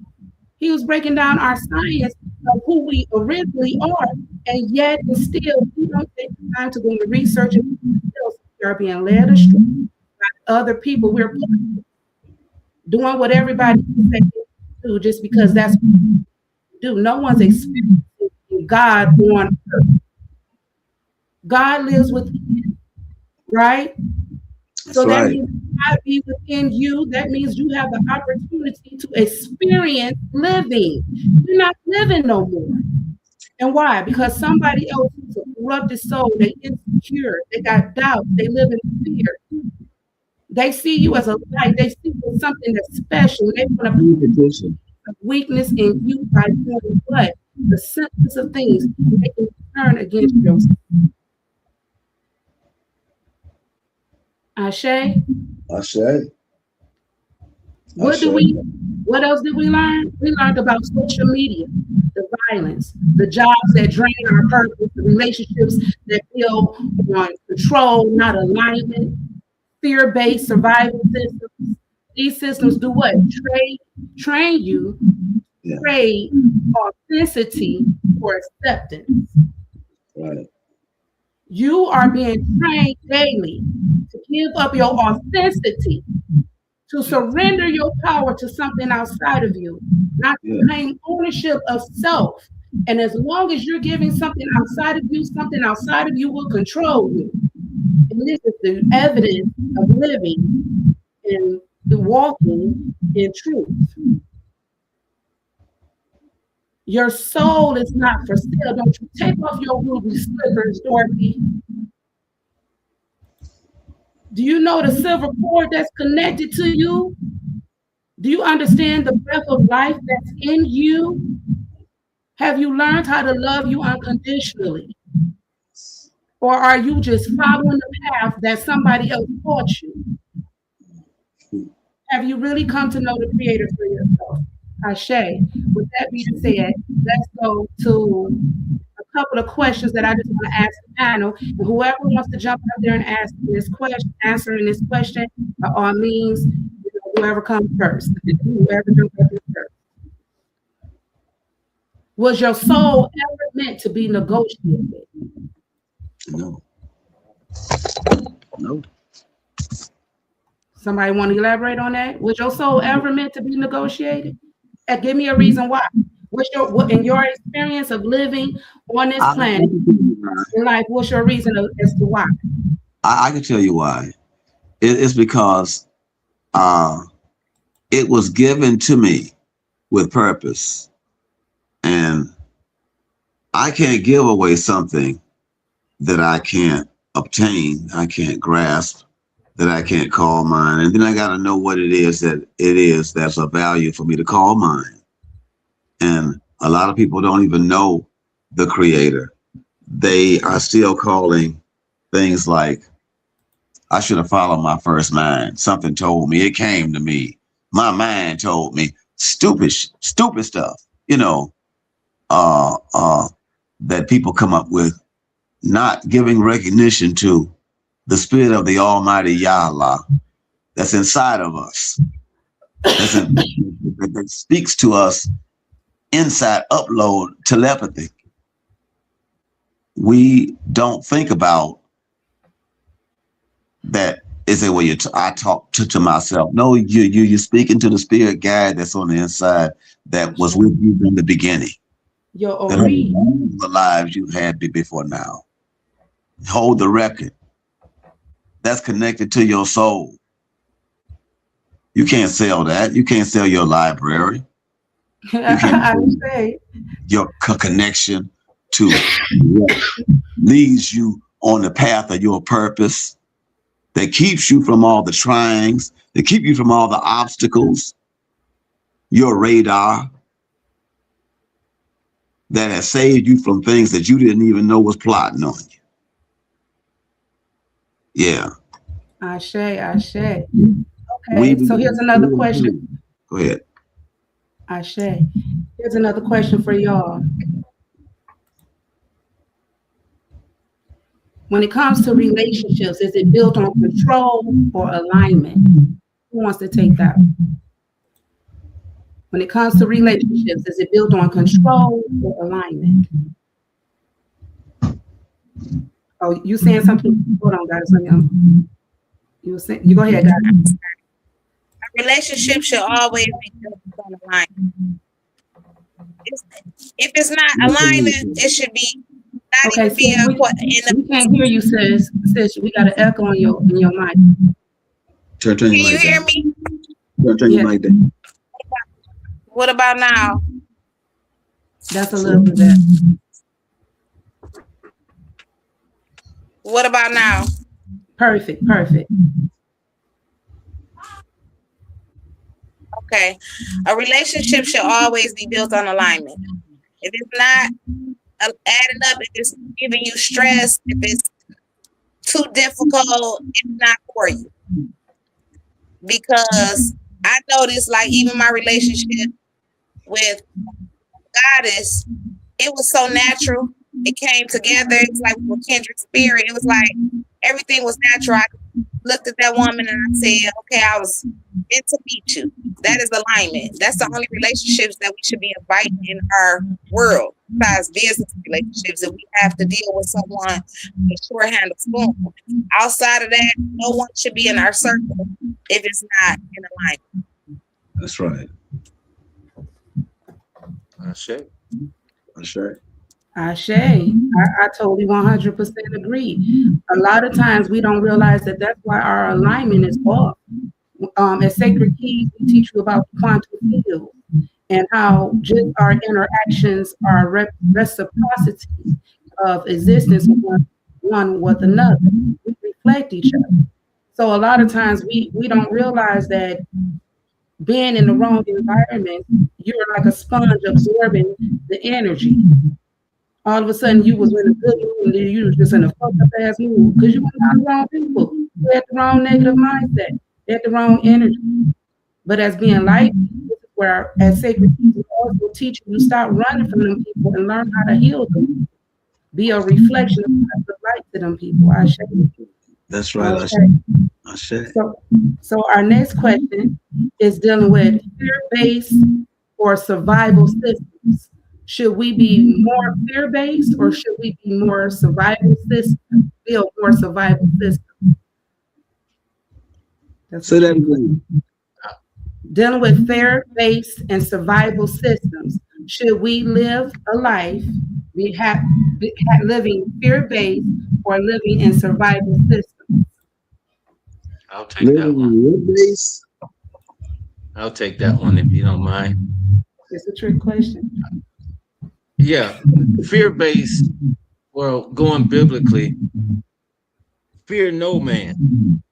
Speaker 1: He was breaking down our science of who we originally are, and yet and still we don't take the time to go and research it. We are being led astray by other people. We're doing what everybody do just because that's what we do. No one's experiencing God on earth. God lives within, right? So that means God be within you. That means you have the opportunity to experience living. You're not living no more. And why? Because somebody else is a corrupted soul, they insecure, they got doubt, they live in fear. They see you as a light, they see you as something that's special. They want to put weakness in you by doing what? The simplest of things, they can turn against yourself. Ashe? What else did we learn? We learned about social media, the violence, the jobs that drain our purpose, the relationships that build on control, not alignment, fear-based survival systems. These systems do what? Train you, trade authenticity for acceptance.
Speaker 2: Right.
Speaker 1: You are being trained daily to give up your authenticity, to surrender your power to something outside of you, not to claim ownership of self. And as long as you're giving something outside of you will control you. And this is the evidence of living and walking in truth. Your soul is not for sale. Don't you take off your ruby slippers, Dorothy. Do you know the silver cord that's connected to you? Do you understand the breath of life that's in you? Have you learned how to love you unconditionally? Or are you just following the path that somebody else taught you? Have you really come to know the Creator for yourself? Ashe. With that being said, let's go to a couple of questions that I just want to ask the panel. And whoever wants to jump out there and answering this question, by all means, whoever comes first. Whoever jumps out there first. Was your soul ever meant to be negotiated?
Speaker 2: No.
Speaker 1: Somebody want to elaborate on that? Was your soul ever meant to be negotiated? And give me a reason why. In your experience of living on this planet in life, what's your reason as to why?
Speaker 2: I can tell you why. It's because it was given to me with purpose. And I can't give away something that I can't obtain, I can't grasp, that I can't call mine. And then I got to know what it is that's a value for me to call mine. And a lot of people don't even know the Creator. They are still calling things like, I should have followed my first mind. Something told me, it came to me. My mind told me, stupid stuff, that people come up with, not giving recognition to the spirit of the Almighty Yahweh that's inside of us, that speaks to us inside, upload telepathy. We don't think about that. Is a way I talk to myself. No, you're speaking to the spirit guide that's on the inside that was with you from the beginning. The lives you had before now. Hold the record. That's connected to your soul. You can't sell that. You can't sell your library. You can't sell your connection to what leads you on the path of your purpose, that keeps you from all the tryings, that keep you from all the obstacles, your radar, that has saved you from things that you didn't even know was plotting on you. Yeah.
Speaker 1: Ashe. Okay, so here's another question.
Speaker 2: Go ahead.
Speaker 1: Ashe. Here's another question for y'all. When it comes to relationships, is it built on control or alignment? Who wants to take that? When it comes to relationships, is it built on control or alignment? Oh, you saying something? Hold on, guys. You go ahead, guys.
Speaker 3: A relationship should always be built on alignment. If it's not aligning, it should be not even be
Speaker 1: we can't hear you, sis. We got an echo on your mic.
Speaker 3: Can you hear me?
Speaker 2: Turn your mic down.
Speaker 3: What about now?
Speaker 1: That's a little bit better.
Speaker 3: What about now?
Speaker 1: Perfect, perfect.
Speaker 3: Okay. A relationship should always be built on alignment. If it's not adding up, if it's giving you stress, if it's too difficult, it's not for you. Because I noticed, like, even my relationship with Goddess, it was so natural. It came together. It's like we were kindred spirit. It was like everything was natural. I looked at that woman and I said, okay, I was meant to meet you. That is alignment. That's the only relationships that we should be inviting in our world, besides business relationships, that we have to deal with someone with a shorthand of spoon. Outside of that, no one should be in our circle if it's not in alignment.
Speaker 2: That's right.
Speaker 4: That's right.
Speaker 1: Ashe, I totally 100% agree. A lot of times we don't realize that that's why our alignment is off. At SacredKeyz, we teach you about the quantum field and how just our interactions are reciprocity of existence one with another. We reflect each other. So a lot of times we don't realize that being in the wrong environment, you're like a sponge absorbing the energy. All of a sudden you was in a good mood and then you was just in a fucked up ass mood because you were around the wrong people. You had the wrong negative mindset. You had the wrong energy. But as being light, this is where at SacredKeyz we also teach you stop running from them people and learn how to heal them. Be a reflection of the light to them people. I share with you.
Speaker 2: That's right.
Speaker 1: Okay. So our next question is dealing with fear-based or survival systems. Should we be more fear-based or should we be more survival systems? Build more survival systems.
Speaker 2: Say that again.
Speaker 1: Dealing with fear-based and survival systems. Should we live a life living fear-based or living in survival systems?
Speaker 4: I'll take that one. I'll take that one if you don't mind.
Speaker 1: It's a trick question.
Speaker 4: Yeah, fear-based, well, going biblically, fear no man,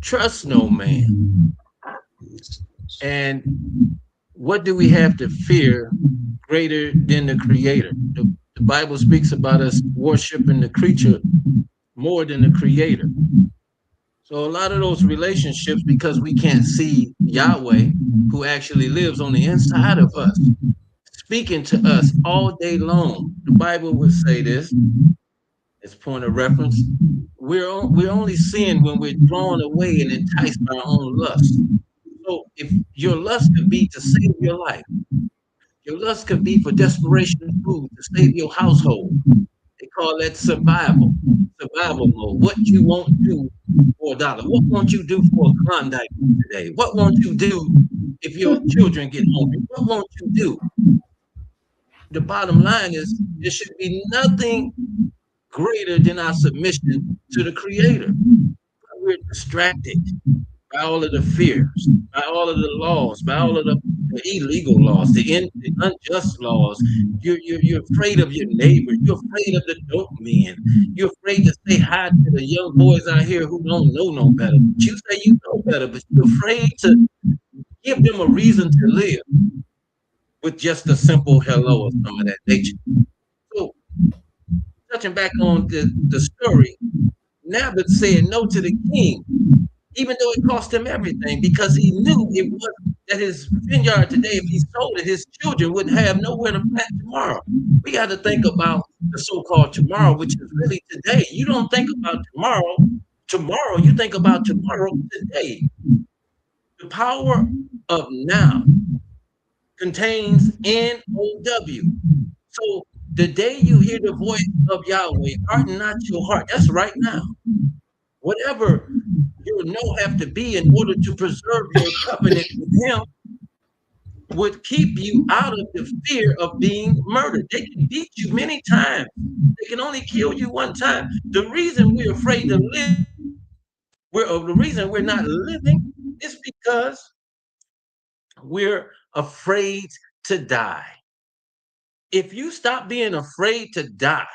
Speaker 4: trust no man. And what do we have to fear greater than the creator? The Bible speaks about us worshiping the creature more than the creator. So a lot of those relationships, because we can't see Yahweh, who actually lives on the inside of us, speaking to us all day long. The Bible would say this, as point of reference, we're only seeing when we're drawn away and enticed by our own lust. So if your lust could be to save your life, your lust could be for desperation of food to save your household. They call that survival mode. What you won't do for $1? What won't you do for a Klondike today? What won't you do if your children get hungry? What won't you do? The bottom line is there should be nothing greater than our submission to the Creator. We're distracted by all of the fears, by all of the laws, by all of the illegal laws, the unjust laws. You're afraid of your neighbor. You're afraid of the dope men. You're afraid to say hi to the young boys out here who don't know no better. But you say you know better, but you're afraid to give them a reason to live with just a simple hello or some of that nature. So, touching back on the story, Naboth said no to the king, even though it cost him everything, because he knew it was that his vineyard today, if he sold it, his children wouldn't have nowhere to plant tomorrow. We got to think about the so-called tomorrow, which is really today. You don't think about tomorrow, you think about tomorrow today. The power of now contains N-O-W. So the day you hear the voice of Yahweh, harden not your heart. That's right now. Whatever your no have to be in order to preserve your covenant with him would keep you out of the fear of being murdered. They can beat you many times. They can only kill you one time. The reason we're afraid to live, the reason we're not living is because we're afraid to die. If you stop being afraid to die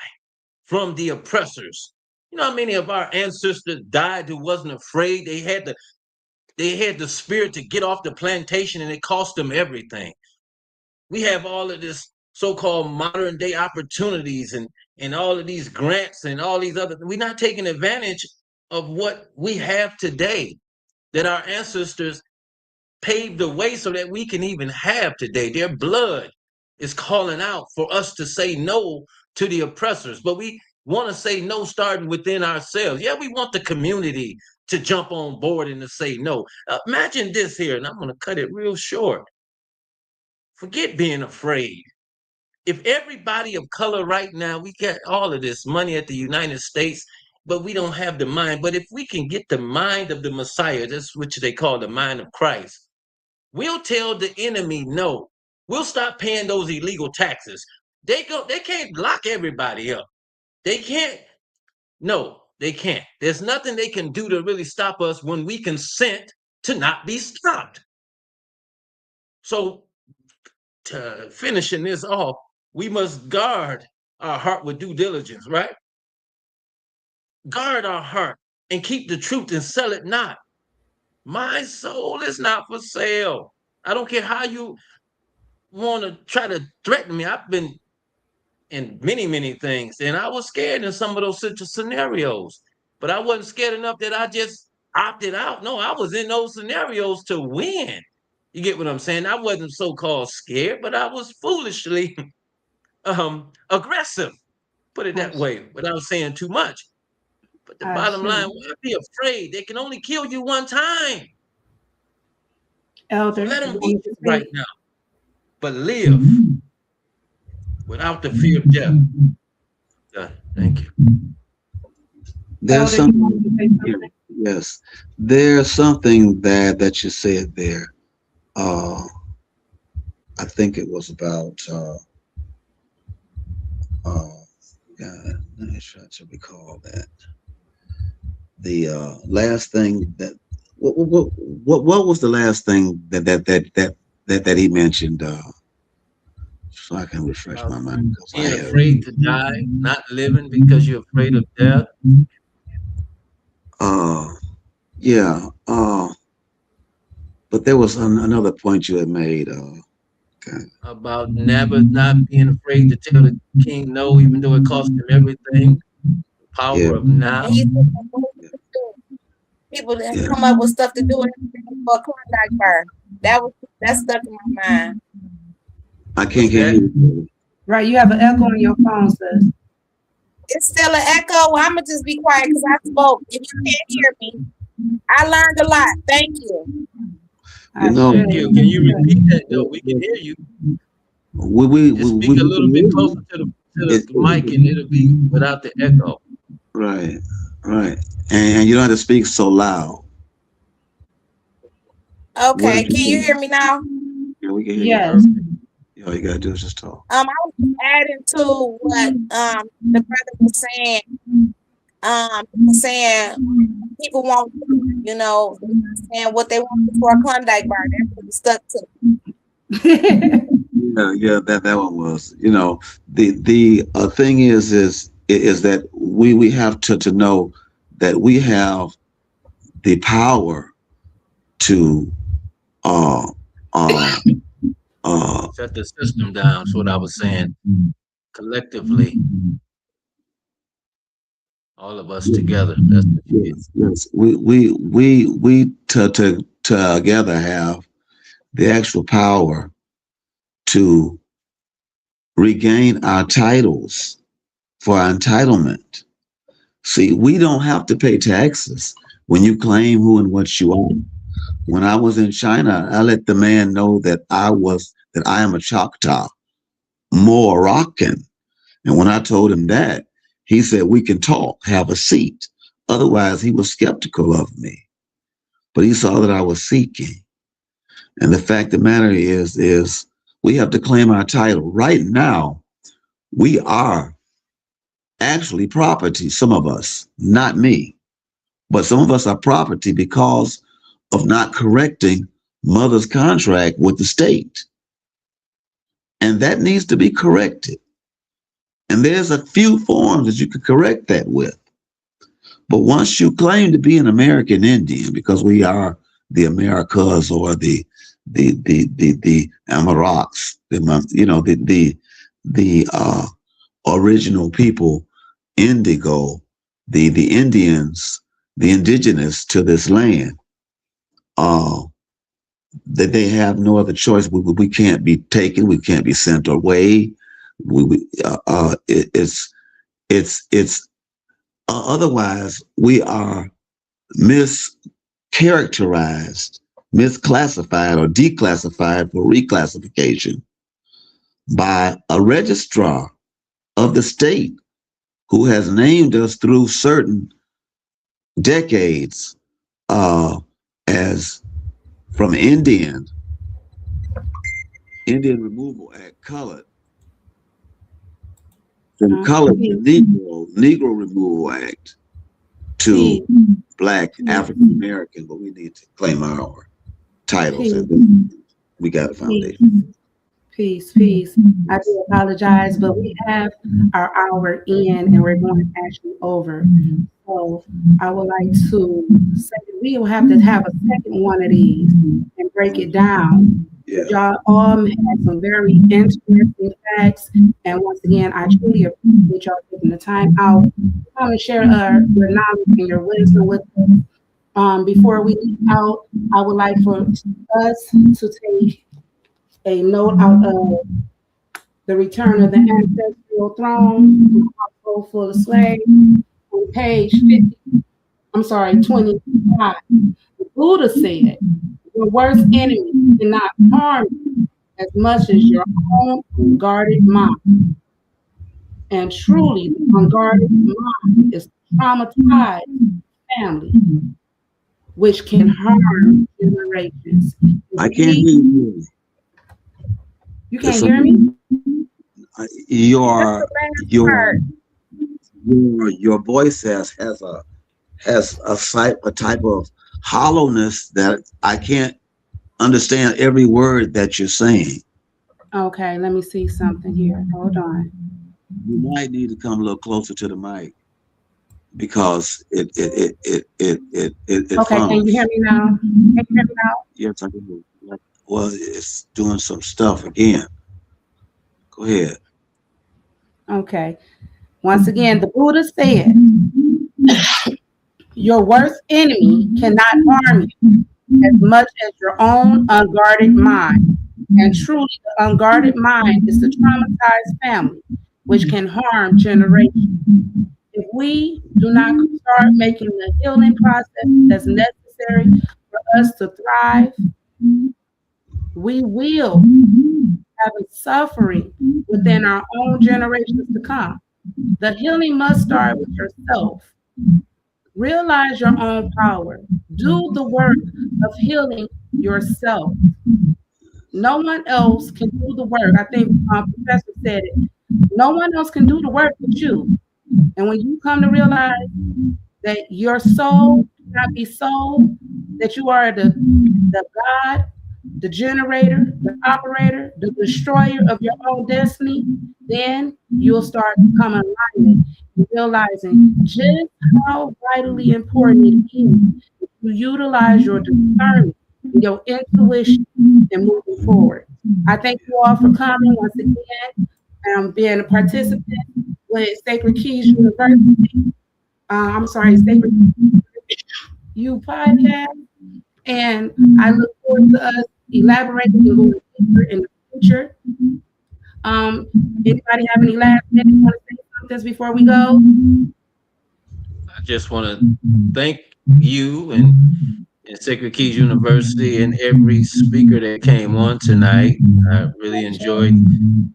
Speaker 4: from the oppressors, You know how many of our ancestors died who wasn't afraid? They had the spirit to get off the plantation, and it cost them everything. We have all of this so-called modern day opportunities and all of these grants and all these other. We're not taking advantage of what we have today that our ancestors paved the way so that we can even have today. Their blood is calling out for us to say no to the oppressors, but we want to say no starting within ourselves. Yeah, we want the community to jump on board and to say no. Imagine this here, and I'm going to cut it real short. Forget being afraid. If everybody of color right now, we got all of this money at the United States, but we don't have the mind. But if we can get the mind of the Messiah, that's what they call the mind of Christ, we'll tell the enemy no. We'll stop paying those illegal taxes. They can't lock everybody up. They can't. No, they can't. There's nothing they can do to really stop us when we consent to not be stopped. So, to finishing this off, we must guard our heart with due diligence, right? Guard our heart and keep the truth and sell it not. My soul is not for sale. I don't care how you want to try to threaten me. I've been in many, many things, and I was scared in some of those scenarios, but I wasn't scared enough that I just opted out. No, I was in those scenarios to win. You get what I'm saying? I wasn't so-called scared, but I was foolishly aggressive, put it that way, without saying too much. But the bottom line, why be afraid? They can only kill you one time.
Speaker 1: Elder,
Speaker 4: so let them beat you right now, but live without the fear of death. Thank you.
Speaker 2: There's something. Yes, there's something that you said there. I think it was about. Let me try to recall that. The last thing that what was the last thing that he mentioned? So I can refresh my mind.
Speaker 4: Being afraid to die, not living because you're afraid of death.
Speaker 2: Yeah. But there was another point you had made.
Speaker 4: About never not being afraid to tell the king no, even though it cost him everything. The power of now.
Speaker 3: People that come up with stuff to do for a Klondike bar. That stuck in my mind.
Speaker 2: I can't hear you.
Speaker 1: Right, you have an echo on your phone, sis.
Speaker 3: It's still an echo. I'm gonna just be quiet because I spoke. If you can't hear me, I learned a lot. Thank you.
Speaker 2: You know,
Speaker 4: can you repeat that though? We can hear you.
Speaker 2: We
Speaker 4: speak a little bit closer to the mic, and it'll be without the echo.
Speaker 2: Right. And you don't have to speak so loud.
Speaker 3: Okay, can you hear me now?
Speaker 2: Yeah, we can hear
Speaker 1: you.
Speaker 2: Yes. All you gotta do is just talk.
Speaker 3: I was adding to what the brother was saying. People won't, saying what they want for a Klondike bar. That's what stuck to.
Speaker 2: Yeah, that one was. The thing is that we have to know that we have the power to
Speaker 4: shut the system down. That's what I was saying. Collectively, all of us together. That's what you
Speaker 2: yes. We together have the actual power to regain our titles for our entitlement. See, we don't have to pay taxes when you claim who and what you own. When I was in China, I let the man know that I am a Choctaw, Moroccan. And when I told him that, he said, we can talk, have a seat. Otherwise, he was skeptical of me. But he saw that I was seeking. And the fact of the matter is we have to claim our title. Right now, we are actually property, some of us, not me. But some of us are property because of not correcting mother's contract with the state. And that needs to be corrected. And there's a few forms that you could correct that with. But once you claim to be an American Indian, because we are the Americas or the Amaraks, the original people, indigo, the Indians, the indigenous to this land, that they have no other choice. We can't be taken. We can't be sent away. Otherwise we are mischaracterized, misclassified, or declassified for reclassification by a registrar of the state who has named us through certain decades as from Indian Removal Act, colored, from colored to Negro Removal Act to Black African American, but we need to claim our titles, and we got a foundation.
Speaker 1: Peace. I do apologize, but we have our hour in and we're going actually over. So I would like to say that we will have to have a second one of these and break it down.
Speaker 2: Yeah.
Speaker 1: Y'all all had some very interesting facts. And once again, I truly appreciate y'all taking the time out to come and share your knowledge and your wisdom with us. Before we leave out, I would like for us to take a note out of The Return of the Ancestral Throne, Household Full of Slaves, on page 25. The Buddha said, your worst enemy cannot harm you as much as your own unguarded mind. And truly, the unguarded mind is traumatized family, which can harm generations.
Speaker 2: I can't hear you.
Speaker 1: You can't hear me?
Speaker 2: Your voice has a type of hollowness that I can't understand every word that you're saying.
Speaker 1: Okay, let me see something here. Hold on.
Speaker 2: You might need to come a little closer to the mic because it
Speaker 1: Okay, can you hear me now?
Speaker 2: Yes, I can. Well, it's doing some stuff again. Go ahead.
Speaker 1: Okay. Once again, the Buddha said, your worst enemy cannot harm you as much as your own unguarded mind. And truly, the unguarded mind is the traumatized family, which can harm generations. If we do not start making the healing process that's necessary for us to thrive, we will have a suffering within our own generations to come. The healing must start with yourself. Realize your own power. Do the work of healing yourself. No one else can do the work. I think Professor said it. No one else can do the work but you. And when you come to realize that your soul cannot be sold, that you are the God, the generator, the operator, the destroyer of your own destiny, then you'll start to come in alignment and realizing just how vitally important it is to utilize your discernment, your intuition, and moving forward. I thank you all for coming once again, being a participant with SacredKeyz University. Sacred You podcast. And I look forward to us elaborating and going deeper in the future. Anybody have any last minute want to say something before we go?
Speaker 4: I just want to thank you and SacredKeyz University and every speaker that came on tonight. I really enjoyed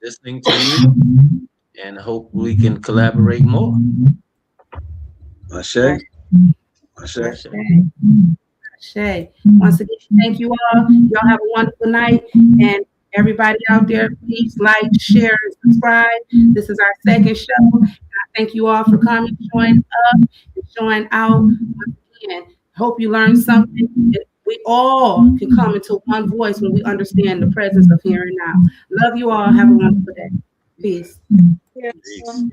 Speaker 4: listening to you and hope we can collaborate more.
Speaker 2: Ashe.
Speaker 1: Shay. Once again, thank you all. Y'all have a wonderful night. And everybody out there, please like, share, and subscribe. This is our second show. And I thank you all for coming, showing up, and showing out. Once again, hope you learned something. We all can come into one voice when we understand the presence of here and now. Love you all. Have a wonderful day. Peace.
Speaker 3: Yeah.
Speaker 2: Peace.